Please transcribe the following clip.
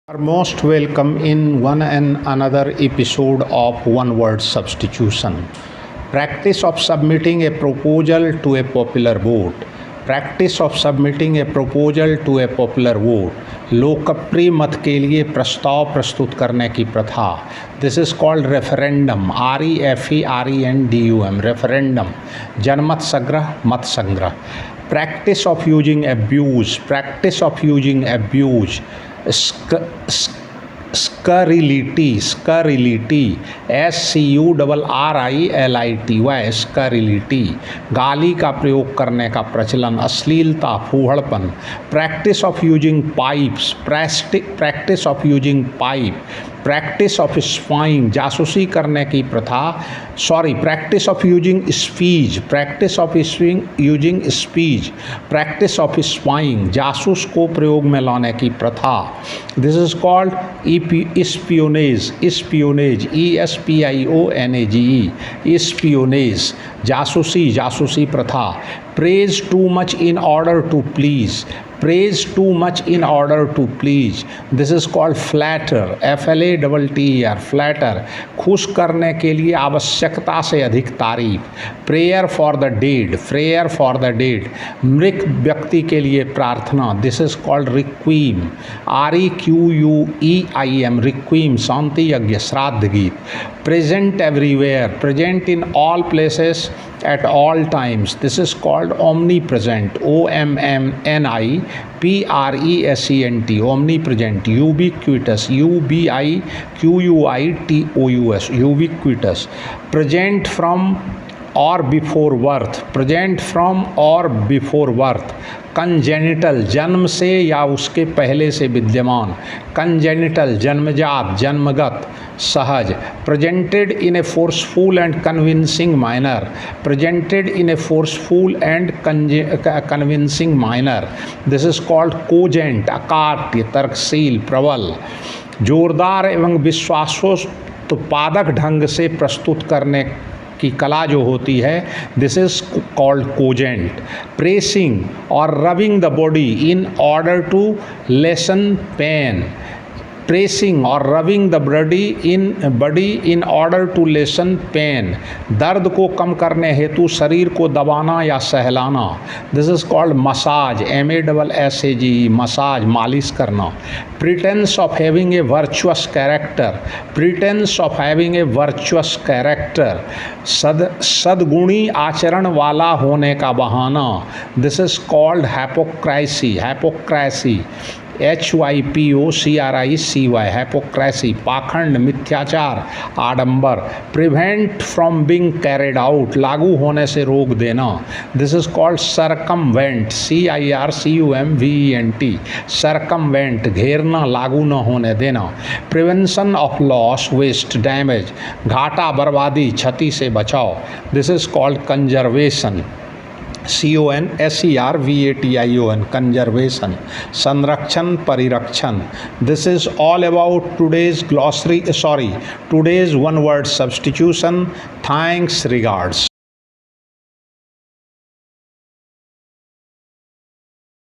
Are most welcome in one and another episode of One Word Substitution. Practice of submitting a proposal to a popular vote. Practice of submitting a proposal to a popular vote. लोकप्रिय मत के लिए प्रस्ताव प्रस्तुत करने की प्रथा. This is called referendum. REFERENDUM. Referendum. जनमत संग्रह, मत संग्रह. Practice of using abuse. Practice of using abuse. Scurrility. Scurrility. SCURRILITY. Scurrility. गाली का प्रयोग करने का प्रचलन. अश्लीलता, फूहड़पन. Practice of using pipes. Practice of using pipe. Practice of spying. जासूसी करने की प्रथा. Practice of using speech. Practice of using speech. Practice of spying. जासूस को प्रयोग में लाने की प्रथा. This is called स्पियोनेज. Espionage. ESPIONAGE. Espionage. जासूसी, जासूसी प्रथा. Praise too much in order to please. Praise too much in order to please. This is called flatter. FLATTER. Flatter. खुश करने के लिए आवश्यकता से अधिक तारीफ. Prayer for the dead. Prayer for the dead. मृत व्यक्ति के लिए प्रार्थना. This is called requiem. REQUEIM. Requiem. शांति यज्ञ, श्राद्ध गीत. Present everywhere. Present in all places at all times. This is called omnipresent. OMNIPRESENT. Omnipresent. Ubiquitous. UBIQUITOUS. Ubiquitous. Present from or before birth. Present from or before birth. Congenital. जन्म से या उसके पहले से विद्यमान. कंजेनिटल. जन्मजात, जन्मगत, सहज. Presented in a forceful and convincing manner. Presented in a forceful and convincing manner. This is called cogent. अकाट्य, तर्कशील, प्रबल. जोरदार एवं विश्वासोत्पादक ढंग से प्रस्तुत करने की कला जो होती है, this is called cogent. Pressing और rubbing the body in order to lessen pain. Pressing और rubbing the body in order to lessen pain. दर्द को कम करने हेतु शरीर को दबाना या सहलाना. This is called massage. MASSAGE. Massage, मालिश करना. Pretence of having a virtuous character. Pretence of having a virtuous character. सद्गुणी आचरण वाला होने का बहाना. This is called hypocrisy. Hypocrisy. HYPOCRICY. हैपोक्रेसी. पाखंड, मिथ्याचार, आडंबर. Prevent from being carried out. लागू होने से रोक देना. This is called circumvent. CIRCUMVENT. Circumvent. घेरना, लागू न होने देना. Prevention of loss, waste, damage. घाटा, बर्बादी, क्षति से बचाव. This is called conservation. CONSERVATION. Conservation. संरक्षण, परिरक्षण. This is all about today's one word substitution. Thanks, regards.